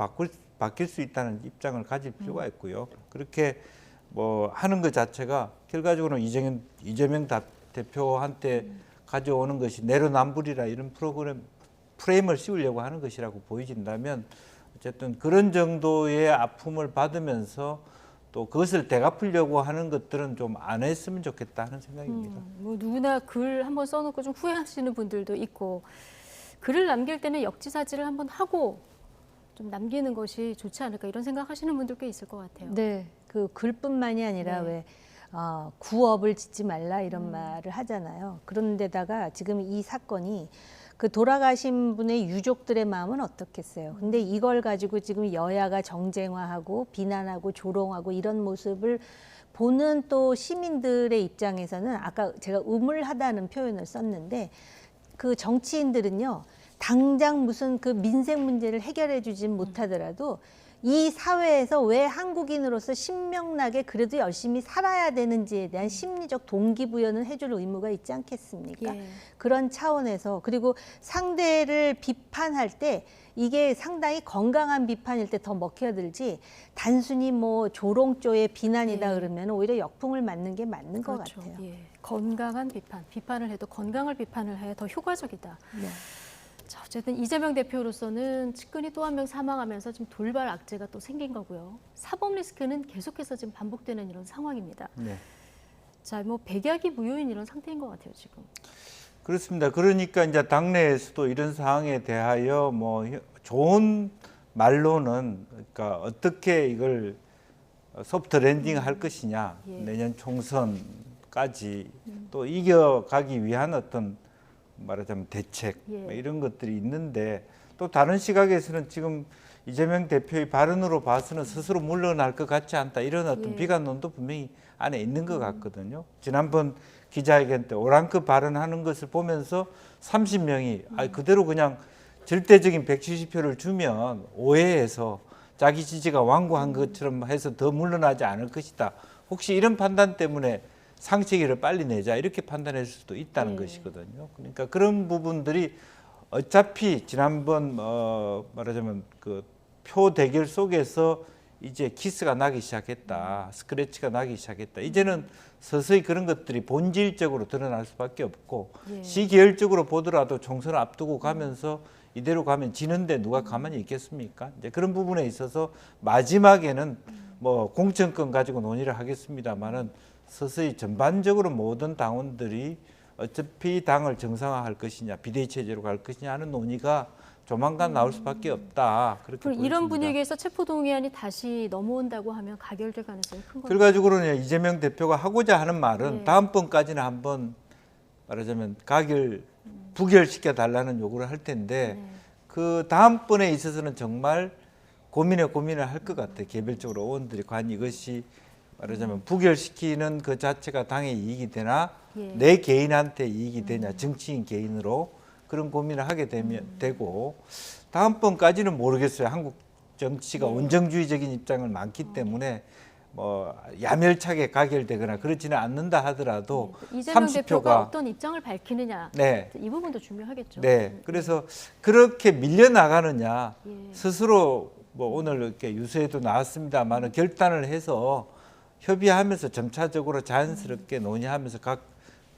바뀔 수 있다는 입장을 가질 필요가 있고요. 그렇게 뭐 하는 것 자체가 결과적으로는 이재명 대표한테 가져오는 것이 내로남불이라 이런 프레임을 씌우려고 하는 것이라고 보여진다면 어쨌든 그런 정도의 아픔을 받으면서 또 그것을 되갚으려고 하는 것들은 좀 안 했으면 좋겠다 하는 생각입니다. 뭐 누구나 글 한번 써놓고 좀 후회하시는 분들도 있고 글을 남길 때는 역지사지를 한번 하고 좀 남기는 것이 좋지 않을까 이런 생각하시는 분들 꽤 있을 것 같아요. 네, 그 글뿐만이 아니라 네. 왜 구업을 짓지 말라 이런 말을 하잖아요. 그런데다가 지금 이 사건이 그 돌아가신 분의 유족들의 마음은 어떻겠어요. 근데 이걸 가지고 지금 여야가 정쟁화하고 비난하고 조롱하고 이런 모습을 보는 또 시민들의 입장에서는 아까 제가 우물하다는 표현을 썼는데 그 정치인들은요. 당장 무슨 그 민생 문제를 해결해 주진 못하더라도 이 사회에서 왜 한국인으로서 신명나게 그래도 열심히 살아야 되는지에 대한 심리적 동기부여는 해줄 의무가 있지 않겠습니까? 예. 그런 차원에서 그리고 상대를 비판할 때 이게 상당히 건강한 비판일 때 더 먹혀들지 단순히 뭐 조롱조의 비난이다 예. 그러면 오히려 역풍을 맞는 게 맞는 것 그렇죠. 같아요. 예. 건강한 비판을 해도 건강을 비판을 해야 더 효과적이다. 네. 자, 어쨌든 이재명 대표로서는 측근이 또 한 명 사망하면서 지금 돌발 악재가 또 생긴 거고요. 사법 리스크는 계속해서 지금 반복되는 이런 상황입니다. 네. 자, 뭐 백약이 무효인 이런 상태인 것 같아요, 지금. 그렇습니다. 그러니까 이제 당내에서도 이런 상황에 대하여 뭐 좋은 말로는 그러니까 어떻게 이걸 소프트 랜딩 할 것이냐 예. 내년 총선까지 또 이겨가기 위한 어떤 말하자면 대책 예. 뭐 이런 것들이 있는데 또 다른 시각에서는 지금 이재명 대표의 발언으로 봐서는 스스로 물러날 것 같지 않다 이런 어떤 예. 비관론도 분명히 안에 있는 것 같거든요. 지난번 기자회견 때 오랑크 발언하는 것을 보면서 30명이 그대로 그냥 절대적인 170표를 주면 오해해서 자기 지지가 완고한 것처럼 해서 더 물러나지 않을 것이다. 혹시 이런 판단 때문에 상책위를 빨리 내자 이렇게 판단할 수도 있다는 것이거든요. 그러니까 그런 부분들이 어차피 지난번 말하자면 그 표 대결 속에서 이제 키스가 나기 시작했다, 스크래치가 나기 시작했다. 이제는 서서히 그런 것들이 본질적으로 드러날 수밖에 없고 예. 시계열적으로 보더라도 총선을 앞두고 가면서 이대로 가면 지는데 누가 가만히 있겠습니까? 이제 그런 부분에 있어서 마지막에는 뭐 공천권 가지고 논의를 하겠습니다만은 서서히 전반적으로 모든 당원들이 어차피 당을 정상화할 것이냐, 비대위 체제로 갈 것이냐 하는 논의가 조만간 나올 수밖에 없다. 그렇게 그럼 이런 보여집니다. 분위기에서 체포동의안이 다시 넘어온다고 하면 가결될 가능성이 큰 거죠. 결과적으로는 이재명 대표가 하고자 하는 말은 네. 다음번까지는 한번 말하자면 부결시켜 달라는 요구를 할 텐데 네. 그 다음번에 있어서는 정말 고민을 할 것 같아요. 개별적으로 의원들이 과연 이것이 말하자면 부결시키는 그 자체가 당의 이익이 되나 예. 내 개인한테 이익이 되냐 정치인 개인으로 그런 고민을 하게 되고 다음번까지는 모르겠어요. 한국 정치가 네. 원정주의적인 입장을 많기 때문에 뭐 야멸차게 가결되거나 그렇지는 않는다 하더라도 이재명 대표가 30표가 어떤 입장을 밝히느냐 네. 이 부분도 중요하겠죠. 네. 그래서 그렇게 밀려나가느냐 예. 스스로 뭐 오늘 이렇게 유세에도 나왔습니다만은 결단을 해서 협의하면서 점차적으로 자연스럽게 논의하면서 각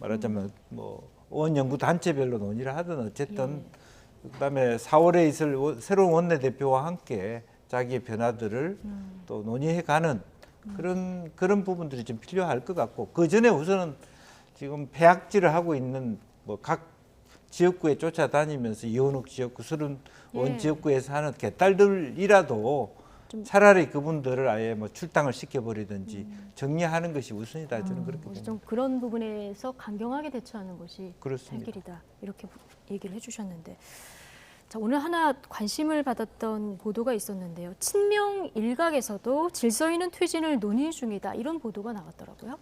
말하자면 뭐 의원 연구 단체별로 논의를 하든 어쨌든 그다음에 4월에 있을 새로운 원내대표와 함께 자기의 변화들을 또 논의해가는 그런 부분들이 좀 필요할 것 같고 그 전에 우선은 지금 폐악질을 하고 있는 뭐 각 지역구에 쫓아다니면서 이원욱 지역구, 서른 원 예. 지역구에서 하는 개딸들이라도 차라리 그분들을 아예 뭐 출당을 시켜버리든지 정리하는 것이 우선이다 저는 그렇게 봅니다. 좀 그런 부분에서 강경하게 대처하는 것이 살 그렇습니다. 길이다 이렇게 얘기를 해주셨는데 자, 오늘 하나 관심을 받았던 보도가 있었는데요. 친명 일각에서도 질서 있는 퇴진을 논의 중이다 이런 보도가 나왔더라고요.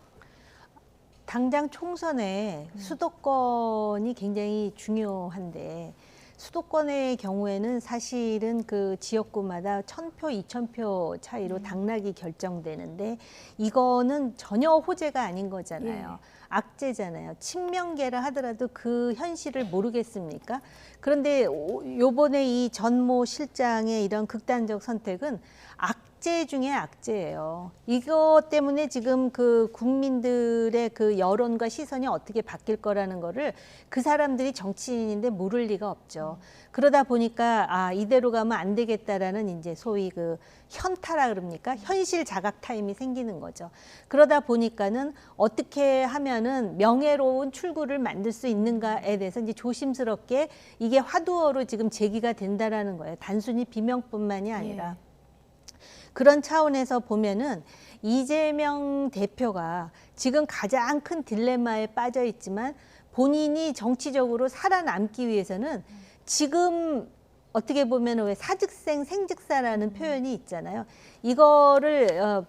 당장 총선에 수도권이 굉장히 중요한데 수도권의 경우에는 사실은 그 지역구마다 1,000표, 2,000표 차이로 당락이 결정되는데 이거는 전혀 호재가 아닌 거잖아요. 악재잖아요. 친명계라 하더라도 그 현실을 모르겠습니까? 그런데 요번에 이 전모 실장의 이런 극단적 선택은 악재 중에 악재예요. 이것 때문에 지금 그 국민들의 그 여론과 시선이 어떻게 바뀔 거라는 거를 그 사람들이 정치인인데 모를 리가 없죠. 그러다 보니까 이대로 가면 안 되겠다라는 이제 소위 그 현타라 그럽니까? 현실 자각 타임이 생기는 거죠. 그러다 보니까는 어떻게 하면은 명예로운 출구를 만들 수 있는가에 대해서 이제 조심스럽게 이게 화두어로 지금 제기가 된다라는 거예요. 단순히 비명뿐만이 아니라. 그런 차원에서 보면은 이재명 대표가 지금 가장 큰 딜레마에 빠져 있지만 본인이 정치적으로 살아남기 위해서는 지금 어떻게 보면 왜 사즉생 생즉사라는 표현이 있잖아요. 이거를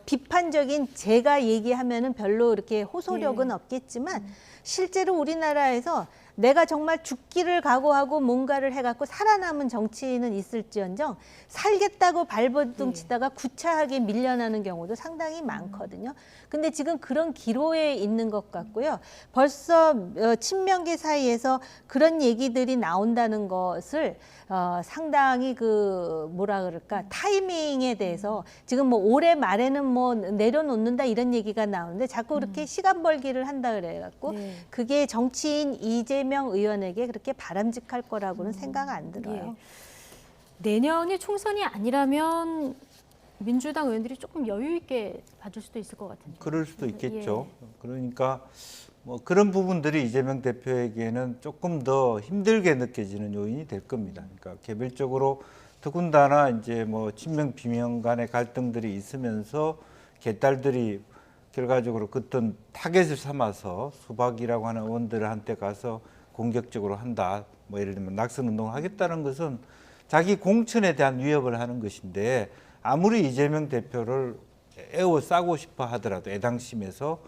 비판적인 제가 얘기하면은 별로 이렇게 호소력은 없겠지만 실제로 우리나라에서 내가 정말 죽기를 각오하고 뭔가를 해갖고 살아남은 정치인은 있을지언정 살겠다고 발버둥 치다가 구차하게 밀려나는 경우도 상당히 많거든요. 근데 지금 그런 기로에 있는 것 같고요. 벌써 친명계 사이에서 그런 얘기들이 나온다는 것을 상당히 그 뭐라 그럴까 타이밍에 대해서 지금 뭐 올해 말에는 뭐 내려놓는다 이런 얘기가 나오는데 자꾸 그렇게 시간 벌기를 한다 그래갖고 그게 정치인 이재명 의원에게 그렇게 바람직할 거라고는 생각 안 들어요. 내년이 총선이 아니라면 민주당 의원들이 조금 여유 있게 봐줄 수도 있을 것 같은데. 그럴 수도 있겠죠. 그러니까 뭐 그런 부분들이 이재명 대표에게는 조금 더 힘들게 느껴지는 요인이 될 겁니다. 그러니까 개별적으로 더군다나 이제 뭐 친명 비명 간의 갈등들이 있으면서 개딸들이 결과적으로 어떤 타겟을 삼아서 수박이라고 하는 의원들한테 가서 공격적으로 한다. 뭐 예를 들면 낙선 운동을 하겠다는 것은 자기 공천에 대한 위협을 하는 것인데 아무리 이재명 대표를 에워싸고 싶어 하더라도 애당심에서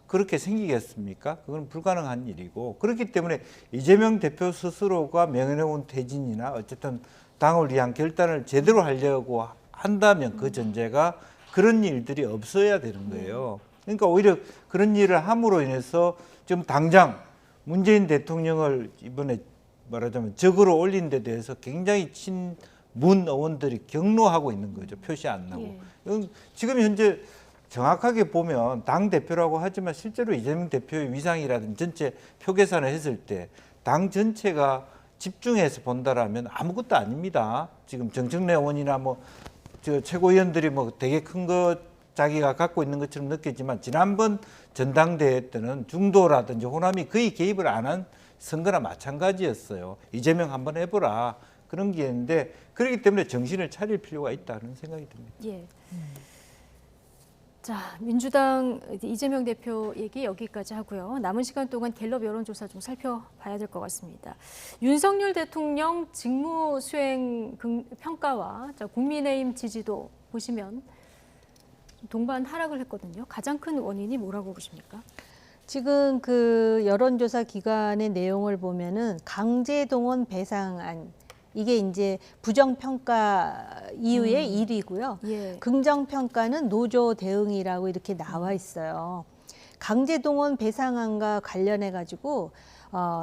그렇게 생기겠습니까? 그건 불가능한 일이고 그렇기 때문에 이재명 대표 스스로가 명예로운 퇴진이나 어쨌든 당을 위한 결단을 제대로 하려고 한다면 그 전제가 그런 일들이 없어야 되는 거예요. 그러니까 오히려 그런 일을 함으로 인해서 지금 당장 문재인 대통령을 이번에 말하자면 적으로 올린 데 대해서 굉장히 친문 의원들이 경로하고 있는 거죠. 표시 안 나고. 지금 현재 정확하게 보면 당 대표라고 하지만 실제로 이재명 대표의 위상이라든지 전체 표 계산을 했을 때 당 전체가 집중해서 본다라면 아무것도 아닙니다. 지금 정청래 의원이나 뭐 저 최고위원들이 뭐 되게 큰 거 자기가 갖고 있는 것처럼 느꼈지만 지난번 전당대회 때는 중도라든지 호남이 거의 개입을 안 한 선거나 마찬가지였어요. 이재명 한번 해보라 그런 게 있는데 그렇기 때문에 정신을 차릴 필요가 있다는 생각이 듭니다. 자, 민주당 이재명 대표 얘기 여기까지 하고요. 남은 시간 동안 갤럽 여론조사 좀 살펴봐야 될 것 같습니다. 윤석열 대통령 직무 수행 평가와 국민의힘 지지도 보시면 동반 하락을 했거든요. 가장 큰 원인이 뭐라고 보십니까? 지금 그 여론조사 기관의 내용을 보면은 강제동원 배상안 이게 이제 부정평가 이후의 1위고요. 예. 긍정평가는 노조 대응이라고 이렇게 나와 있어요. 강제동원 배상안과 관련해 가지고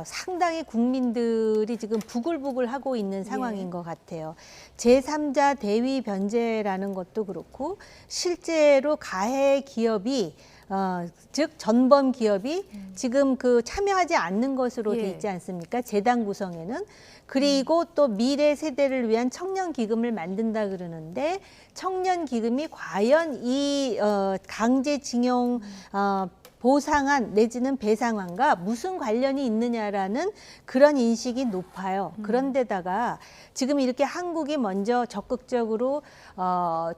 상당히 국민들이 지금 부글부글 하고 있는 상황인 것 같아요. 제3자 대위 변제라는 것도 그렇고 실제로 가해 기업이 즉 전범 기업이 지금 그 참여하지 않는 것으로 돼 있지 않습니까? 재단 구성에는. 그리고 또 미래 세대를 위한 청년 기금을 만든다 그러는데 청년 기금이 과연 이 강제징용 보상안 내지는 배상안과 무슨 관련이 있느냐라는 그런 인식이 높아요. 그런데다가 지금 이렇게 한국이 먼저 적극적으로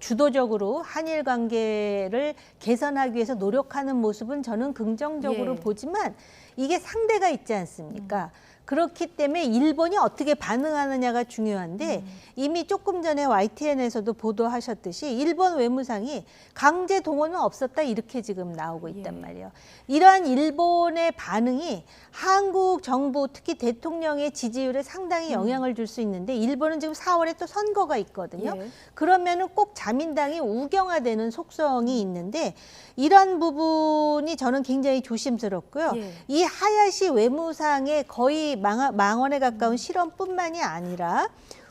주도적으로 한일 관계를 개선하기 위해서 노력하는 모습은 저는 긍정적으로 예. 보지만 이게 상대가 있지 않습니까? 그렇기 때문에 일본이 어떻게 반응하느냐가 중요한데 이미 조금 전에 YTN에서도 보도하셨듯이 일본 외무상이 강제 동원은 없었다 이렇게 지금 나오고 있단 말이에요. 이러한 일본의 반응이 한국 정부 특히 대통령의 지지율에 상당히 영향을 줄 수 있는데 일본은 지금 4월에 또 선거가 있거든요. 예. 그러면은 꼭 자민당이 우경화되는 속성이 있는데 이런 부분이 저는 굉장히 조심스럽고요. 예. 이 하야시 외무상의 거의 망언에 가까운 실언뿐만이 아니라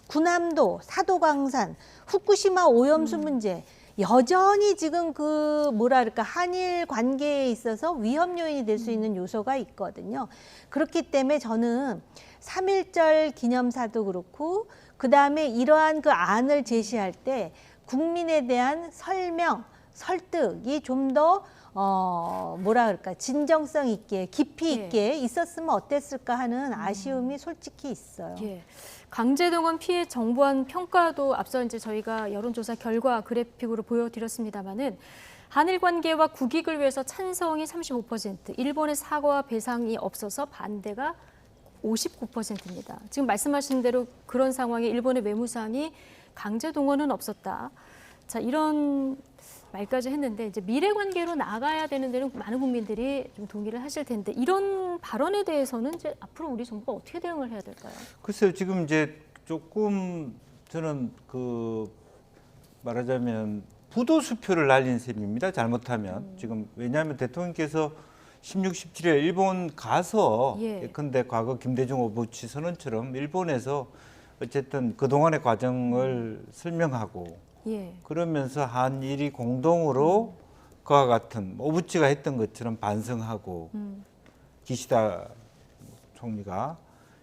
군함도, 사도광산, 후쿠시마 오염수 문제 여전히 지금 그 뭐랄까 한일 관계에 있어서 위험 요인이 될 수 있는 요소가 있거든요. 그렇기 때문에 저는 3.1절 기념사도 그렇고 그다음에 이러한 그 안을 제시할 때 국민에 대한 설명, 설득이 좀 더 뭐라 그럴까 진정성 있게 깊이 있게 있었으면 어땠을까 하는 아쉬움이 솔직히 있어요. 예. 강제동원 피해 정부안 평가도 앞서 이제 저희가 여론조사 결과 그래픽으로 보여드렸습니다만은 한일 관계와 국익을 위해서 찬성이 35%, 일본의 사과와 배상이 없어서 반대가 59%입니다. 지금 말씀하신 대로 그런 상황에 일본의 외무상이 강제동원은 없었다. 자, 이런 말까지 했는데 이제 미래 관계로 나가야 되는 데는 많은 국민들이 좀 동의를 하실 텐데 이런 발언에 대해서는 이제 앞으로 우리 정부가 어떻게 대응을 해야 될까요? 글쎄요, 지금 이제 조금 저는 그 말하자면 부도수표를 날린 셈입니다. 잘못하면 지금 왜냐하면 대통령께서 16, 17일 일본 가서 예컨대 과거 김대중 오부치 선언처럼 일본에서 어쨌든 그동안의 과정을 설명하고 그러면서 한일이 공동으로 그와 같은 오부치가 했던 것처럼 반성하고 기시다 총리가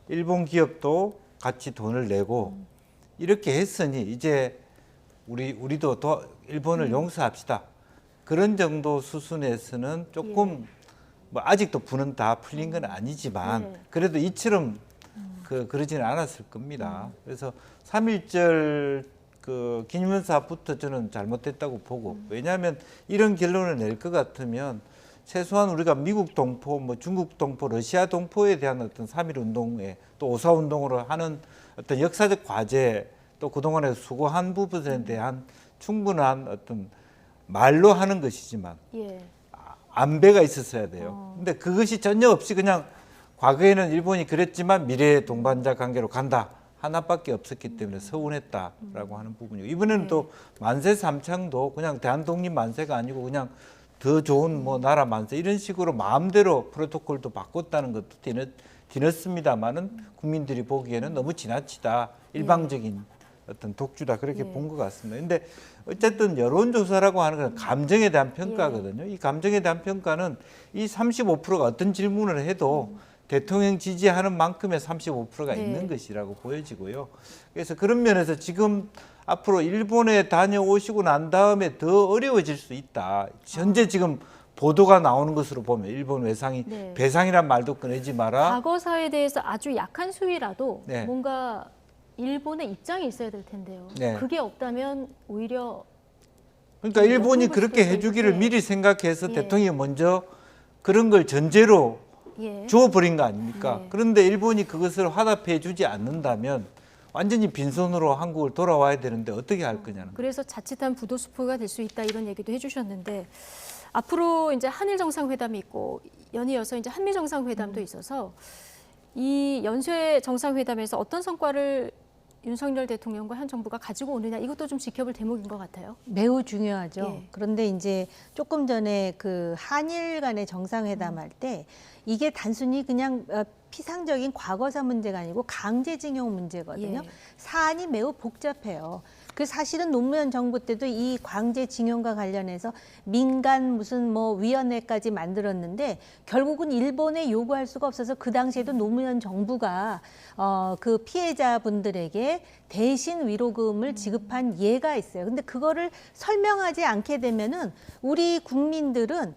일본 기업도 같이 돈을 내고 이렇게 했으니 이제 우리도 일본을 용서합시다. 그런 정도 수준에서는 조금 뭐 아직도 분은 다 풀린 건 아니지만 그래도 이처럼 그러지는 않았을 겁니다. 그래서 3.1절 그 기념사부터 저는 잘못됐다고 보고 왜냐하면 이런 결론을 낼 것 같으면 최소한 우리가 미국 동포, 뭐 중국 동포, 러시아 동포에 대한 어떤 3.1 운동에 또 5.4 운동으로 하는 어떤 역사적 과제 또 그동안에 수고한 부분에 대한 충분한 어떤 말로 하는 것이지만 안배가 있었어야 돼요. 근데 그것이 전혀 없이 그냥 과거에는 일본이 그랬지만 미래의 동반자 관계로 간다. 하나밖에 없었기 때문에 서운했다라고 하는 부분이고 이번에는 또 만세 삼창도 그냥 대한독립 만세가 아니고 그냥 더 좋은 뭐 나라 만세 이런 식으로 마음대로 프로토콜도 바꿨다는 것도 뒤늦습니다만은 국민들이 보기에는 너무 지나치다 일방적인 어떤 독주다 그렇게 본 것 같습니다. 근데 어쨌든 여론조사라고 하는 건 감정에 대한 평가거든요. 이 감정에 대한 평가는 이 35%가 어떤 질문을 해도 대통령 지지하는 만큼의 35%가 있는 것이라고 보여지고요. 그래서 그런 면에서 지금 앞으로 일본에 다녀오시고 난 다음에 더 어려워질 수 있다. 현재 지금 보도가 나오는 것으로 보면 일본 외상이 배상이란 말도 꺼내지 마라. 과거사에 대해서 아주 약한 수위라도 뭔가 일본의 입장이 있어야 될 텐데요. 그게 없다면 오히려 그러니까 일본이 그렇게 해주기를 미리 생각해서 대통령이 먼저 그런 걸 전제로 주어버린 거 아닙니까? 그런데 일본이 그것을 화답해 주지 않는다면 완전히 빈손으로 한국을 돌아와야 되는데 어떻게 할 거냐는. 그래서 자칫한 부도수표가 될 수 있다 이런 얘기도 해주셨는데 앞으로 이제 한일 정상회담이 있고 연이어서 이제 한미 정상회담도 있어서 이 연쇄 정상회담에서 어떤 성과를 윤석열 대통령과 현 정부가 가지고 오느냐 이것도 좀 지켜볼 대목인 것 같아요. 매우 중요하죠. 예. 그런데 이제 조금 전에 그 한일 간의 정상회담 할 때 이게 단순히 그냥 피상적인 과거사 문제가 아니고 강제징용 문제거든요. 예. 사안이 매우 복잡해요. 그 사실은 노무현 정부 때도 이 강제징용과 관련해서 민간 무슨 뭐 위원회까지 만들었는데 결국은 일본에 요구할 수가 없어서 그 당시에도 노무현 정부가 그 피해자분들에게 대신 위로금을 지급한 예가 있어요. 근데 그거를 설명하지 않게 되면은 우리 국민들은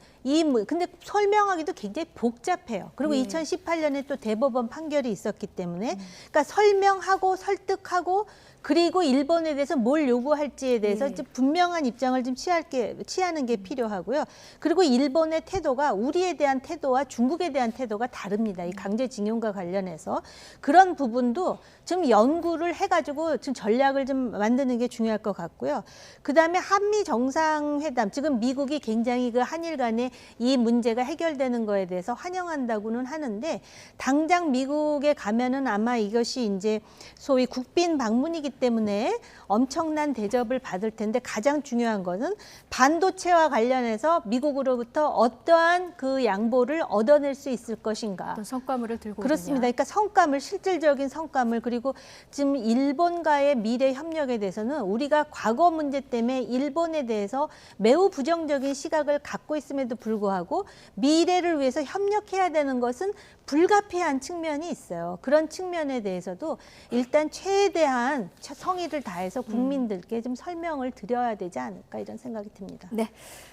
근데 설명하기도 굉장히 복잡해요. 그리고 2018년에 또 대법원 판결이 있었기 때문에 그러니까 설명하고 설득하고 그리고 일본에 대해서 뭘 요구할지에 대해서 이제 분명한 입장을 좀 취하는 게 필요하고요. 그리고 일본의 태도가 우리에 대한 태도와 중국에 대한 태도가 다릅니다. 이 강제징용과 관련해서 그런 부분도 좀 연구를 해가지고 좀 전략을 좀 만드는 게 중요할 것 같고요. 그다음에 한미 정상회담 지금 미국이 굉장히 그 한일 간에 이 문제가 해결되는 거에 대해서 환영한다고는 하는데 당장 미국에 가면은 아마 이것이 이제 소위 국빈 방문이기 때문에 엄청난 대접을 받을 텐데 가장 중요한 것은 반도체와 관련해서 미국으로부터 어떠한 그 양보를 얻어낼 수 있을 것인가. 어떤 성과물을 들고 그렇습니다. 오느냐. 그러니까 성과물, 실질적인 성과물 그리고 지금 일본과의 미래 협력에 대해서는 우리가 과거 문제 때문에 일본에 대해서 매우 부정적인 시각을 갖고 있음에도 불구하고 미래를 위해서 협력해야 되는 것은 불가피한 측면이 있어요. 그런 측면에 대해서도 일단 최대한 성의를 다해서 국민들께 좀 설명을 드려야 되지 않을까 이런 생각이 듭니다. 네.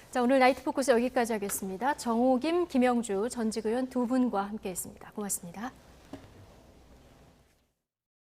자, 오늘 나이트 포커스 여기까지 하겠습니다. 정호김, 김영주 전직 의원 두 분과 함께했습니다. 고맙습니다.